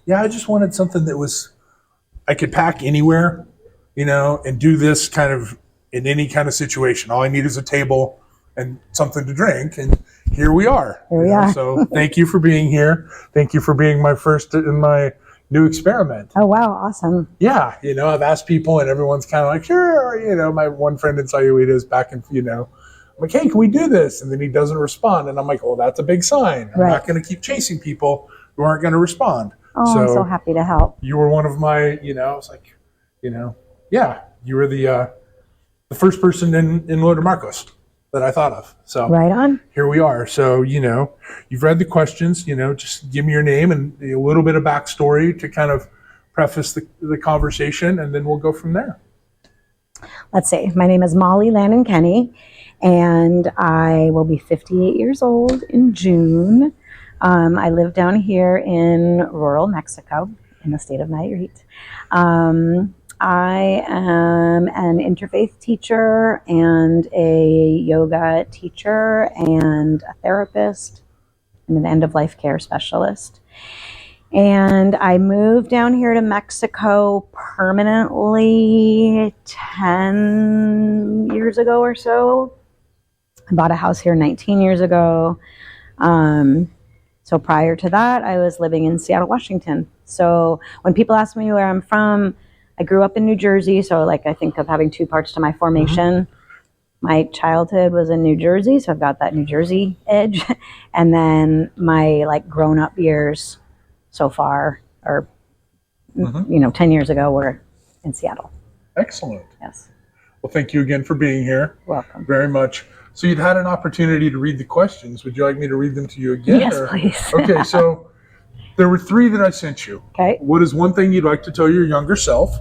yeah, I just wanted something that was, I could pack anywhere, and do this kind of in any kind of situation. All I need is a table and something to drink, and here we are. Here we are. So thank you for being here. Thank you for being my first in my new experiment. Oh, wow. Awesome. Yeah. I've asked people and everyone's kind of like, sure. My one friend in Sayuita is back in, I'm like, hey, can we do this? And then he doesn't respond. And I'm like, well, that's a big sign. I'm not going to keep chasing people who aren't going to respond. Oh, I'm so happy to help. You were one of my, I was like, yeah, you were the first person in Lo de Marcos that I thought of. So right on. Here we are. So, you've read the questions, just give me your name and a little bit of backstory to kind of preface the conversation, and then we'll go from there. Let's see. My name is Molly Lannon Kenny, and I will be 58 years old in June. I live down here in rural Mexico in the state of Nayarit. I am an interfaith teacher and a yoga teacher and a therapist and an end-of-life care specialist. And I moved down here to Mexico permanently 10 years ago or so. I bought a house here 19 years ago. So prior to that, I was living in Seattle, Washington. So when people ask me where I'm from, I grew up in New Jersey, so I think of having two parts to my formation. My childhood was in New Jersey, so I've got that New Jersey edge. And then my grown-up years so far, or 10 years ago, were in Seattle. Excellent. Yes. Well, thank you again for being here. Welcome. Very much. So you'd had an opportunity to read the questions. Would you like me to read them to you again? Yes, please. Okay, so there were 3 that I sent you. Okay. What is one thing you'd like to tell your younger self?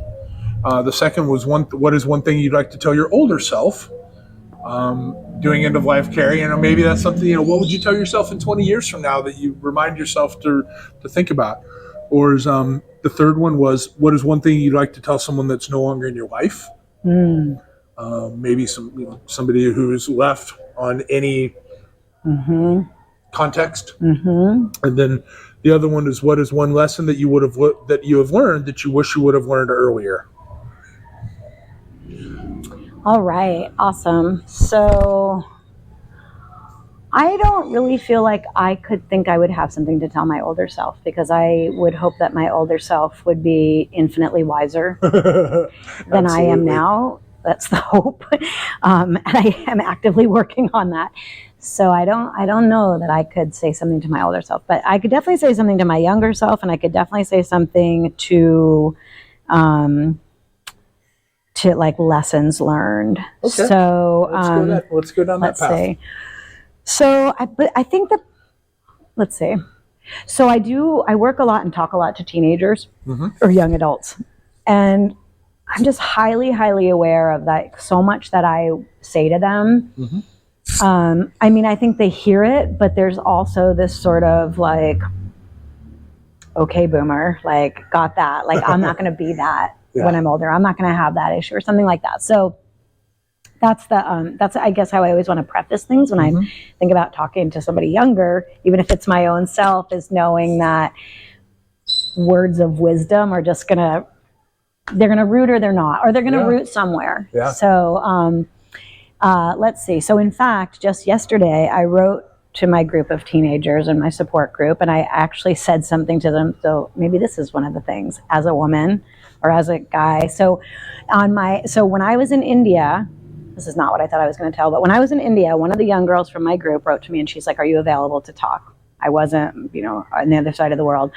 The second was what is one thing you'd like to tell your older self? Doing end-of-life care, maybe that's something, what would you tell yourself in 20 years from now that you remind yourself to think about? Or is the third one was, what is one thing you'd like to tell someone that's no longer in your life? Maybe somebody who's left on any context. And then the other one is, what is one lesson that you have learned that you wish you would have learned earlier? All right. Awesome. So I don't really feel like I could think I would have something to tell my older self, because I would hope that my older self would be infinitely wiser than I am now. That's the hope. And I am actively working on that. So I don't know that I could say something to my older self, but I could definitely say something to my younger self, and I could definitely say something to lessons learned. Okay. So let's go down that path. See. So I think that, let's see. So I work a lot and talk a lot to teenagers or young adults, and I'm just highly, highly aware of that. So much that I say to them. I think they hear it, but there's also this sort of okay, boomer, got that. I'm not going to be that when I'm older. I'm not going to have that issue or something like that. So that's I guess how I always want to preface things when I think about talking to somebody younger, even if it's my own self, is knowing that words of wisdom are just they're going to root or they're not, or they're going to root somewhere. Yeah. So, let's see. So in fact, just yesterday, I wrote to my group of teenagers in my support group, and I actually said something to them. So maybe this is one of the things as a woman or as a guy. So when I was in India, this is not what I thought I was going to tell, but when I was in India, one of the young girls from my group wrote to me, and she's like, "Are you available to talk?" I wasn't, on the other side of the world.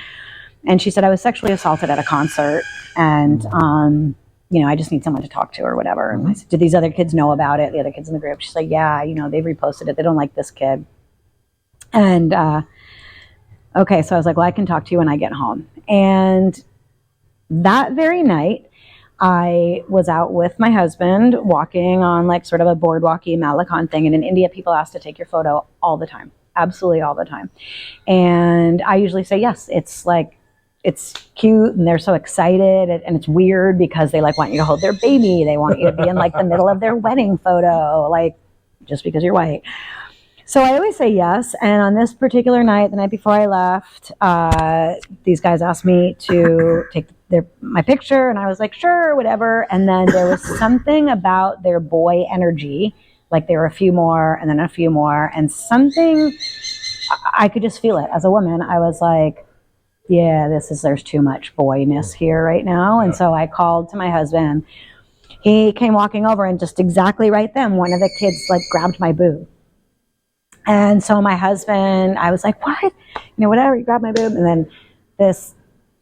And she said, "I was sexually assaulted at a concert, and I just need someone to talk to or whatever." And I said, "Did these other kids know about it, the other kids in the group?" She's like, "Yeah, they've reposted it. They don't like this kid." And, okay, so I was like, "Well, I can talk to you when I get home." And that very night, I was out with my husband walking on sort of a boardwalky Malakon thing. And in India, people ask to take your photo all the time, absolutely all the time. And I usually say, yes, it's cute and they're so excited, and it's weird because they want you to hold their baby. They want you to be in the middle of their wedding photo, just because you're white. So I always say yes. And on this particular night, the night before I left, these guys asked me to take my picture, and I was like, sure, whatever. And then there was something about their boy energy, like there were a few more and then a few more, and something, I could just feel it as a woman. I was like, yeah, there's too much boyness here right now. And so I called to my husband. He came walking over, and just exactly right then, one of the kids like grabbed my boob. And so my husband, I was like, what? Whatever, you grabbed my boob. And then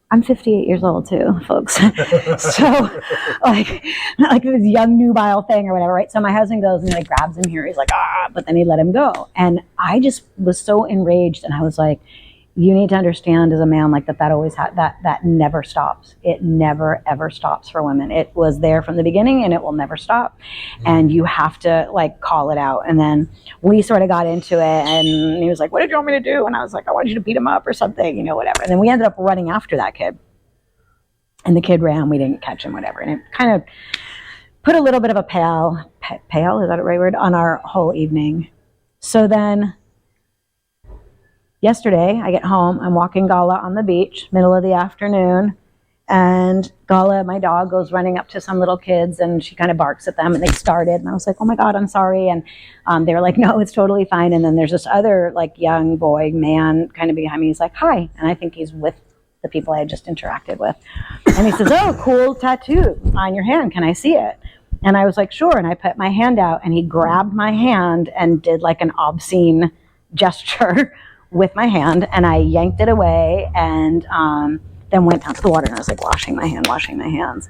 I'm 58 years old too, folks. So like this young nubile thing or whatever, right? So my husband goes and he like grabs him here. He's like, but then he let him go. And I just was so enraged, and I was like, you need to understand as a man, like that always that never stops. It never ever stops for women. It was there from the beginning, and it will never stop. And you have to like call it out. And then we sort of got into it, and he was like, what did you want me to do? And I was like, I wanted you to beat him up or something, whatever. And then we ended up running after that kid, and the kid ran. We didn't catch him, whatever. And it kind of put a little bit of a pale, is that the right word, on our whole evening. So then yesterday, I get home, I'm walking Gala on the beach, middle of the afternoon, and Gala, my dog, goes running up to some little kids, and she kind of barks at them, and they started, and I was like, oh my God, I'm sorry, and they were like, no, it's totally fine. And then there's this other like young boy, man, kind of behind me, he's like, hi, and I think he's with the people I had just interacted with, and he says, oh, cool tattoo on your hand, can I see it? And I was like, sure, and I put my hand out, and he grabbed my hand and did like an obscene gesture with my hand, and I yanked it away, and then went down to the water, and I was like washing my hands.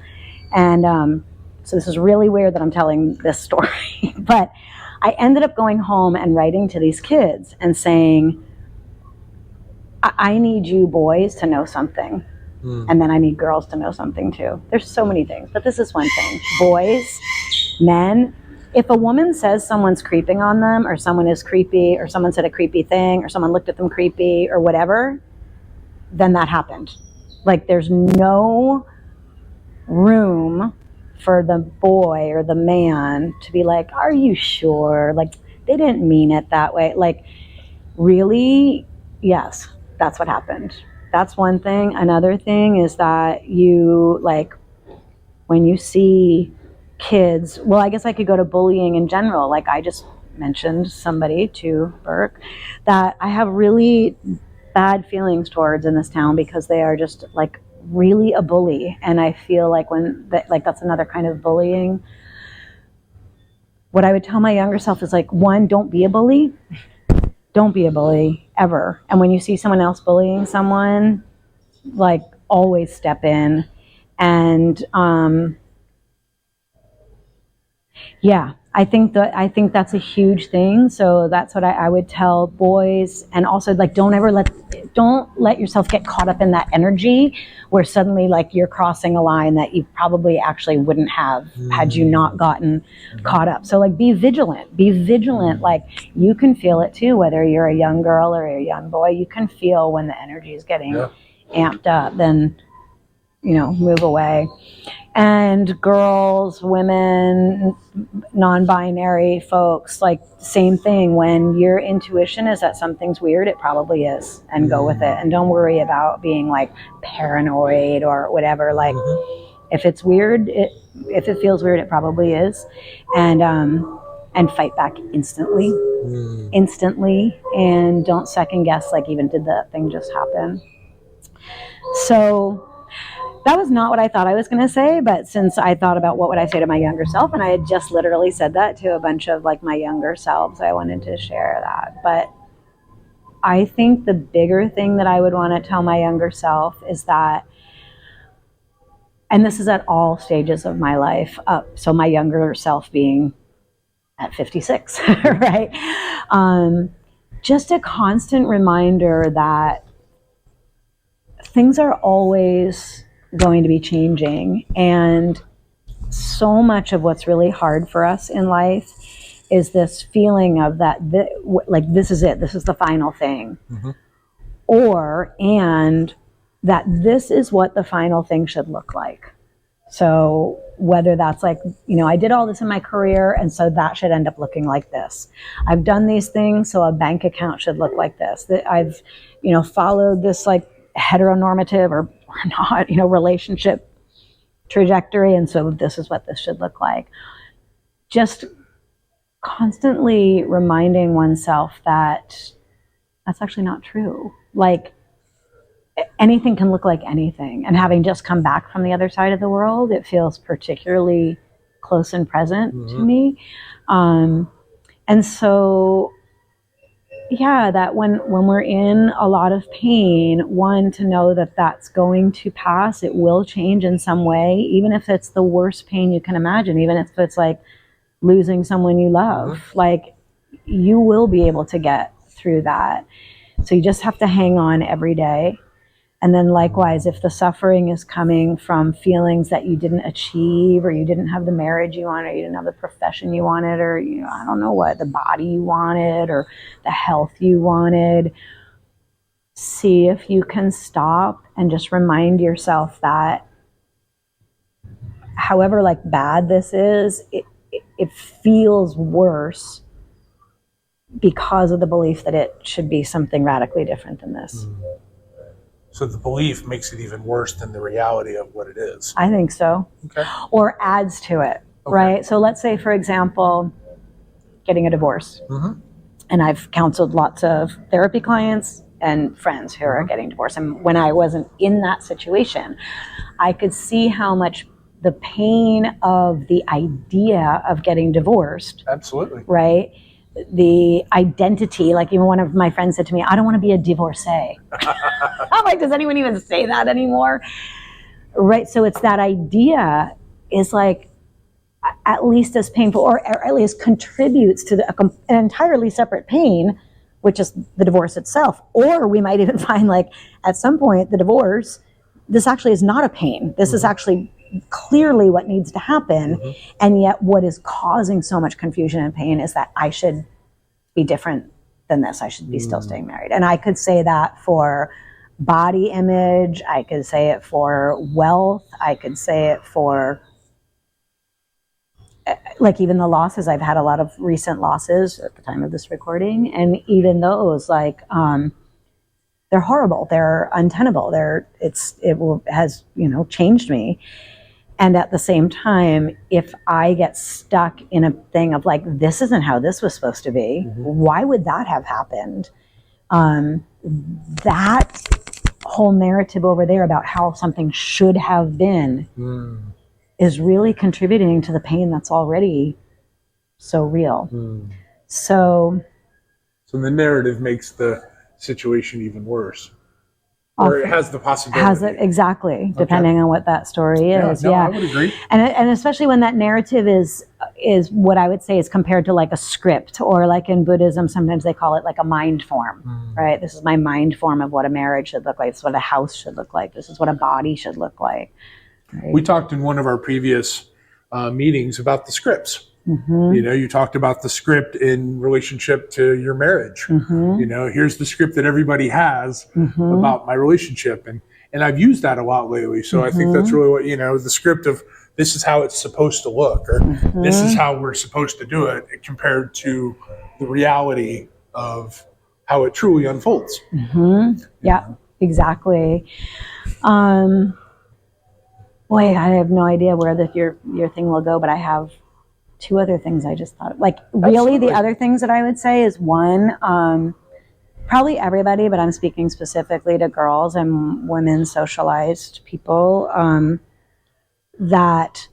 And so this is really weird that I'm telling this story, but I ended up going home and writing to these kids and saying, I need you boys to know something, and then I need girls to know something too. There's so many things, but this is one thing. Boys, men, if a woman says someone's creeping on them, or someone is creepy, or someone said a creepy thing, or someone looked at them creepy, or whatever, then that happened. Like, there's no room for the boy or the man to be like, are you sure? Like, they didn't mean it that way. Like, really? Yes, that's what happened. That's one thing. Another thing is that you, like, when you see kids, well, I guess I could go to bullying in general. Like, I just mentioned somebody to Burke that I have really bad feelings towards in this town, because they are just like really a bully. And I feel like that's another kind of bullying. What I would tell my younger self is like, one, don't be a bully. Don't be a bully ever. And when you see someone else bullying someone, like, always step in. And yeah, I think that's a huge thing. So that's what I would tell boys. And also, like, don't let yourself get caught up in that energy where suddenly, like, you're crossing a line that you probably actually wouldn't have had you not gotten caught up. So, like, be vigilant. Like, you can feel it too, whether you're a young girl or a young boy. You can feel when the energy is getting amped up. Then, move away. And girls, women, non-binary folks, like, same thing. When your intuition is that something's weird, it probably is, and go with it. And don't worry about being like paranoid or whatever. Like, if it's weird, if it feels weird, it probably is. And fight back instantly, and don't second guess, like, even did that thing just happen? So that was not what I thought I was going to say, but since I thought about what would I say to my younger self, and I had just literally said that to a bunch of like my younger selves, I wanted to share that. But I think the bigger thing that I would want to tell my younger self is that, and this is at all stages of my life, so my younger self being at 56, right? Just a constant reminder that things are always going to be changing, and so much of what's really hard for us in life is this feeling of that, like, this is it, this is the final thing, and that this is what the final thing should look like. So whether that's like, I did all this in my career, and so that should end up looking like this. I've done these things, so a bank account should look like this. That I've, followed this like heteronormative or not, relationship trajectory, and so this is what this should look like. Just constantly reminding oneself that that's actually not true. Like, anything can look like anything. And having just come back from the other side of the world, it feels particularly close and present to me. And so, yeah, that when we're in a lot of pain, one, to know that that's going to pass, it will change in some way, even if it's the worst pain you can imagine, even if it's like losing someone you love, like, you will be able to get through that. So you just have to hang on every day. And then likewise, if the suffering is coming from feelings that you didn't achieve, or you didn't have the marriage you wanted, or you didn't have the profession you wanted, or, I don't know what, the body you wanted, or the health you wanted, see if you can stop and just remind yourself that however like bad this is, it feels worse because of the belief that it should be something radically different than this. So the belief makes it even worse than the reality of what it is. I think so. Okay. Or adds to it, right? So let's say, for example, getting a divorce. And I've counseled lots of therapy clients and friends who are getting divorced. And when I wasn't in that situation, I could see how much the pain of the idea of getting divorced. Absolutely. Right? The identity, like even one of my friends said to me, I don't want to be a divorcee. I'm like, does anyone even say that anymore? Right. So it's that idea is like at least as painful, or at least contributes to an entirely separate pain, which is the divorce itself. Or we might even find like at some point the divorce, this actually is not a pain. This is actually clearly what needs to happen. And yet what is causing so much confusion and pain is that I should be different than this. I should be still staying married. And I could say that for body image. I could say it for wealth. I could say it for like even the losses. I've had a lot of recent losses at the time of this recording. And even those, like, they're horrible. They're untenable. It has, changed me. And at the same time, if I get stuck in a thing of like, this isn't how this was supposed to be, why would that have happened? That whole narrative over there about how something should have been is really contributing to the pain that's already so real. So the narrative makes the situation even worse. Or it has the possibility. Has it, exactly, depending on what that story is. I would agree. And especially when that narrative is what I would say is compared to like a script, or like in Buddhism, sometimes they call it like a mind form, right? This is my mind form of what a marriage should look like. This is what a house should look like. This is what a body should look like. Right? We talked in one of our previous meetings about the scripts. You talked about the script in relationship to your marriage. Here's the script that everybody has about my relationship. And I've used that a lot lately. So I think that's really what, the script of this is how it's supposed to look, or this is how we're supposed to do it, compared to the reality of how it truly unfolds. Yeah, exactly. Boy, I have no idea where your thing will go, but I have two other things I just thought of. Like, really, absolutely. The other things that I would say is one, probably everybody, but I'm speaking specifically to girls and women socialized people, that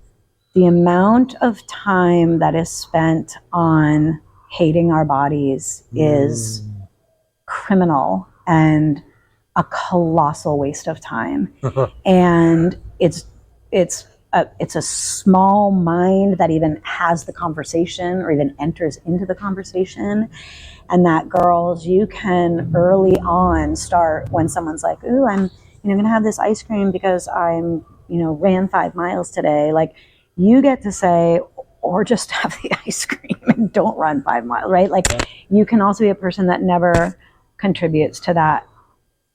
the amount of time that is spent on hating our bodies is criminal and a colossal waste of time. And it's a small mind that even has the conversation or even enters into the conversation. And that, girls, you can early on start when someone's like, ooh, I'm going to have this ice cream because I'm, ran 5 miles today. Like, you get to say, or just have the ice cream and don't run 5 miles, right? Like, you can also be a person that never contributes to that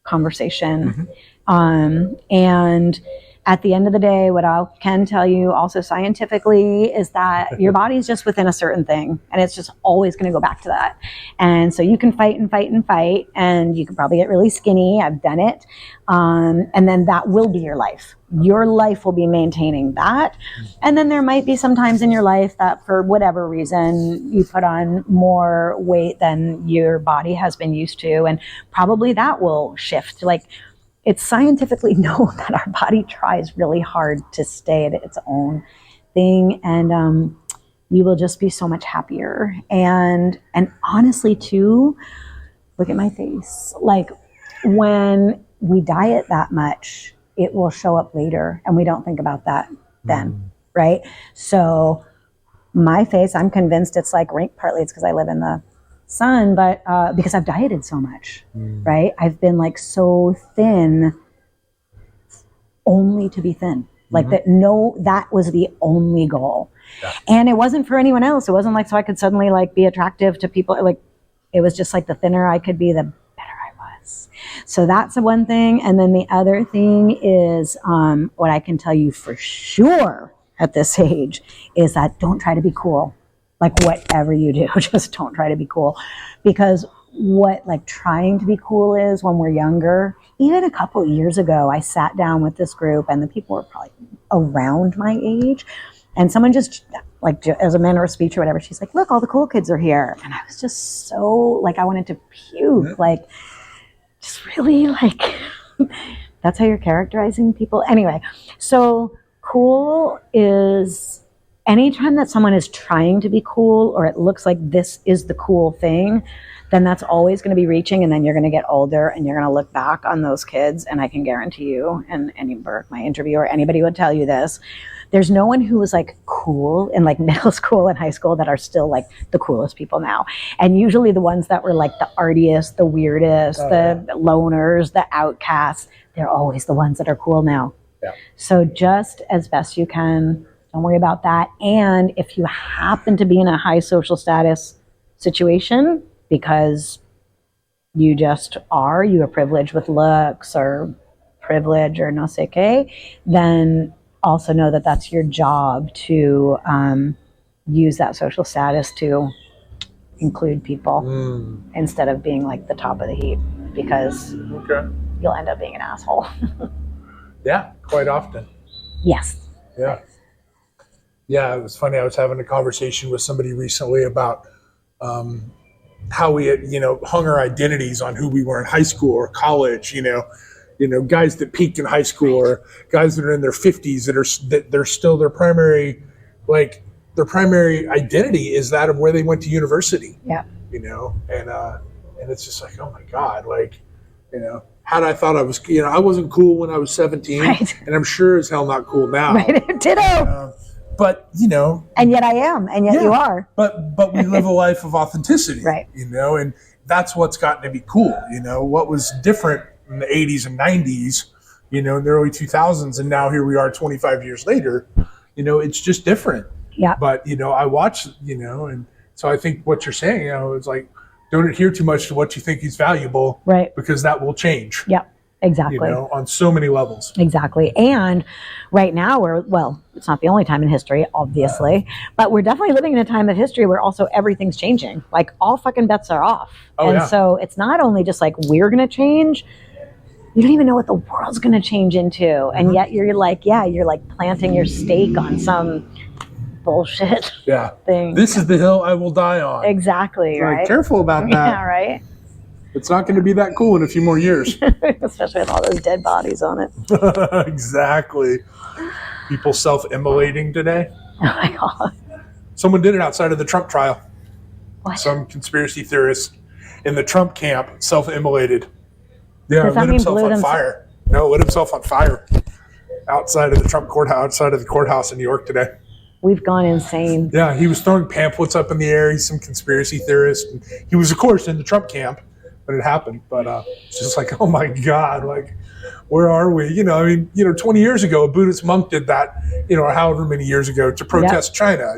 conversation. And at the end of the day, what I can tell you also scientifically is that your body's just within a certain thing, and it's just always going to go back to that. And so you can fight and fight and fight, and you can probably get really skinny. I've done it. And then that will be your life. Your life will be maintaining that. And then there might be some times in your life that for whatever reason you put on more weight than your body has been used to, and probably that will shift. Like, it's scientifically known that our body tries really hard to stay at its own thing, and you will just be so much happier. And honestly, too, look at my face. Like, when we diet that much, it will show up later, and we don't think about that then, right? So my face, I'm convinced it's like partly it's because I live in the sun, but because I've dieted so much, right? I've been like so thin only to be thin. Like that was the only goal. Yeah. And it wasn't for anyone else. It wasn't like so I could suddenly like be attractive to people. Like, it was just like the thinner I could be, the better I was. So that's the one thing. And then the other thing is what I can tell you for sure at this age is that don't try to be cool. Like, whatever you do, just don't try to be cool. Because what like trying to be cool is when we're younger, even a couple of years ago, I sat down with this group and the people were probably around my age. And someone just like, as a manner of speech or whatever, she's like, look, all the cool kids are here. And I was just so like, I wanted to puke, like just really like, that's how you're characterizing people. Anyway, so cool is anytime that someone is trying to be cool, or it looks like this is the cool thing, then that's always going to be reaching. And then you're going to get older and you're going to look back on those kids. And I can guarantee you, and my interviewer, anybody would tell you this, there's no one who was like cool in like middle school and high school that are still like the coolest people now. And usually the ones that were like the artiest, the weirdest, the loners, the outcasts, they're always the ones that are cool now. Yeah. So just as best you can, don't worry about that. And if you happen to be in a high social status situation because you just are, you are privileged with looks or privilege or no sé qué, then also know that that's your job to use that social status to include people instead of being like the top of the heap, because you'll end up being an asshole. Yeah, quite often. Yes. Yeah. Yeah, it was funny. I was having a conversation with somebody recently about how we had, hung our identities on who we were in high school or college, guys that peaked in high school or guys that are in their 50s that they're still their primary identity is that of where they went to university. Yeah. And it's just like, oh my God, had I thought I was, I wasn't cool when I was 17, right. And I'm sure as hell not cool now. Right. Ditto. But and yet I am, and yet you are. But we live a life of authenticity, right? And that's what's gotten to be cool. What was different in the 80s and 90s, in the early 2000s, and now here we are 25 years later. It's just different. Yeah. But I watch, and so I think what you're saying, it's like, don't adhere too much to what you think is valuable, right? Because that will change. Yep. Exactly. On so many levels. Exactly. And right now it's not the only time in history, obviously, but we're definitely living in a time of history where also everything's changing. Like, all fucking bets are off. So it's not only just like we're going to change, you don't even know what the world's going to change into. And yet you're like planting your stake on some bullshit thing. This is the hill I will die on. Exactly. So right. Careful about that. Yeah. Right. It's not going to be that cool in a few more years. Especially with all those dead bodies on it. Exactly. People self-immolating today. Oh my God. Someone did it outside of the Trump trial. What? Some conspiracy theorist in the Trump camp self-immolated. Yeah, lit himself on fire. No, lit himself on fire outside of the Trump courthouse, outside of the courthouse in New York today. We've gone insane. Yeah, he was throwing pamphlets up in the air. He's some conspiracy theorist. And he was, of course, in the Trump camp when it happened. But it's just like, oh my God, where are we? 20 years ago, a Buddhist monk did that, or however many years ago to protest China.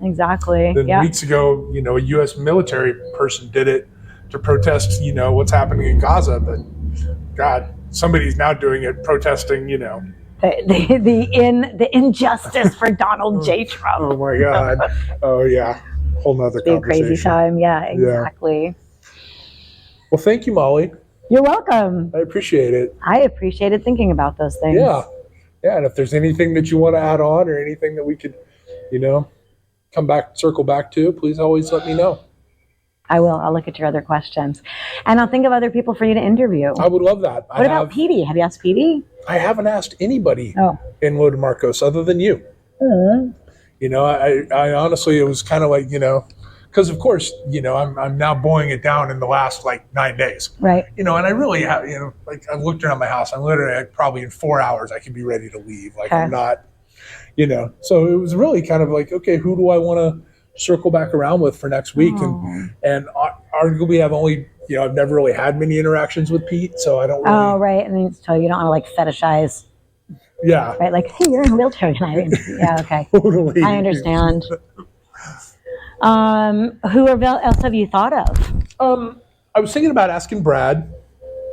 Exactly. Then weeks ago, a U.S. military person did it to protest, what's happening in Gaza. But God, somebody's now doing it, protesting, the injustice for Donald J. Trump. Oh my God. Oh yeah. Whole nother Be a conversation. crazy time. Yeah, exactly. Well, thank you, Molly. You're welcome. I appreciate it. I appreciated thinking about those things. Yeah. Yeah. And if there's anything that you want to add on or anything that we could, circle back to, please always let me know. I will. I'll look at your other questions. And I'll think of other people for you to interview. I would love that. What about Petey? Have you asked Petey? I haven't asked anybody in Lo de Marcos other than you. Mm-hmm. I honestly, it was kind of like, because of course, I'm now boiling it down in the last 9 days. Right. And I really have, I've looked around my house. I'm literally probably in 4 hours, I can be ready to leave. I'm not, so it was really kind of like, okay, who do I want to circle back around with for next week? And arguably I've only, I've never really had many interactions with Pete. So I don't really. Oh, right. And then you don't want to fetishize. Yeah. Right. Like, hey, you're in a wheelchair tonight. Yeah. Okay. Totally. I understand. Who else have you thought of? I was thinking about asking Brad.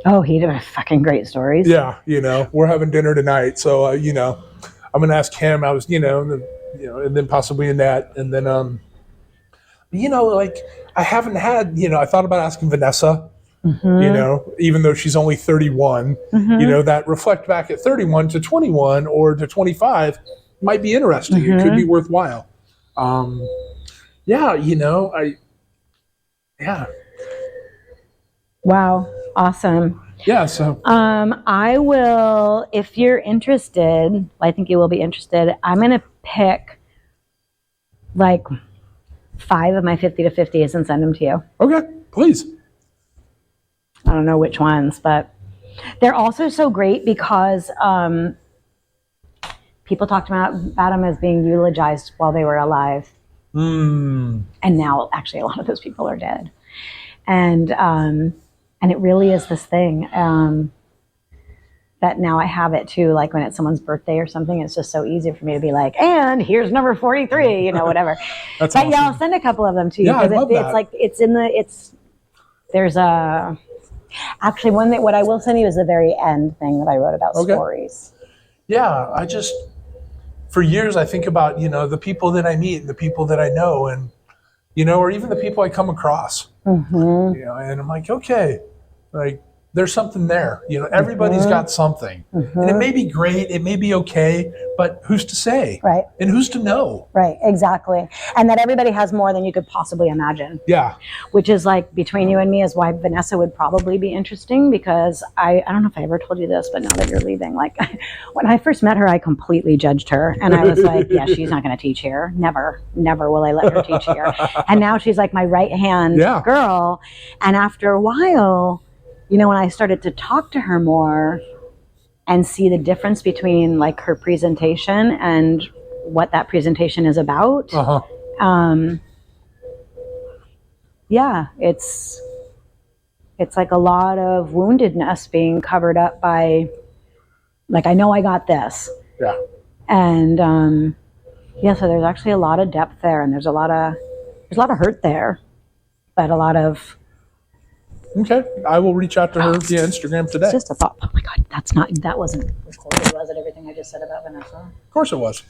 Oh, he did fucking great stories. Yeah, we're having dinner tonight, so I'm gonna ask him. I was, and then possibly Annette, and then I haven't had, I thought about asking Vanessa. Mm-hmm. Even though she's only 31, that reflect back at 31 to 21 or to 25 might be interesting. Mm-hmm. It could be worthwhile. Yeah. Wow. Awesome. Yeah. So, I will, if you're interested, I think you will be interested. I'm going to pick 5 of my 50 to 50s and send them to you. Okay, please. I don't know which ones, but they're also so great because people talked about them as being eulogized while they were alive. And now actually a lot of those people are dead. And it really is this thing that now I have it too, when it's someone's birthday or something, it's just so easy for me to be like, and here's number 43, whatever. That's but awesome. Yeah, I'll send a couple of them to you. Yeah, I love that. There's actually one what I will send you is the very end thing that I wrote about stories. Yeah, for years I think about, the people that I meet and the people that I know and, or even the people I come across, and I'm like, okay, there's something there. Everybody's got something. And it may be great, it may be okay, but who's to say? Right. And who's to know? Right, exactly. And that everybody has more than you could possibly imagine. Yeah. Which is between you and me is why Vanessa would probably be interesting because I don't know if I ever told you this, but now that you're leaving, when I first met her, I completely judged her. And I was like, yeah, she's not going to teach here. Never will I let her teach here. And now she's my right hand girl. And after a while, when I started to talk to her more and see the difference between her presentation and what that presentation is about, it's a lot of woundedness being covered up by I know I got this. Yeah. And so there's actually a lot of depth there, and there's a lot of hurt there, but a lot of. Okay, I will reach out to her via Instagram today. It's just a thought. Oh my God, that wasn't recorded, was it? Everything I just said about Vanessa? Of course it was.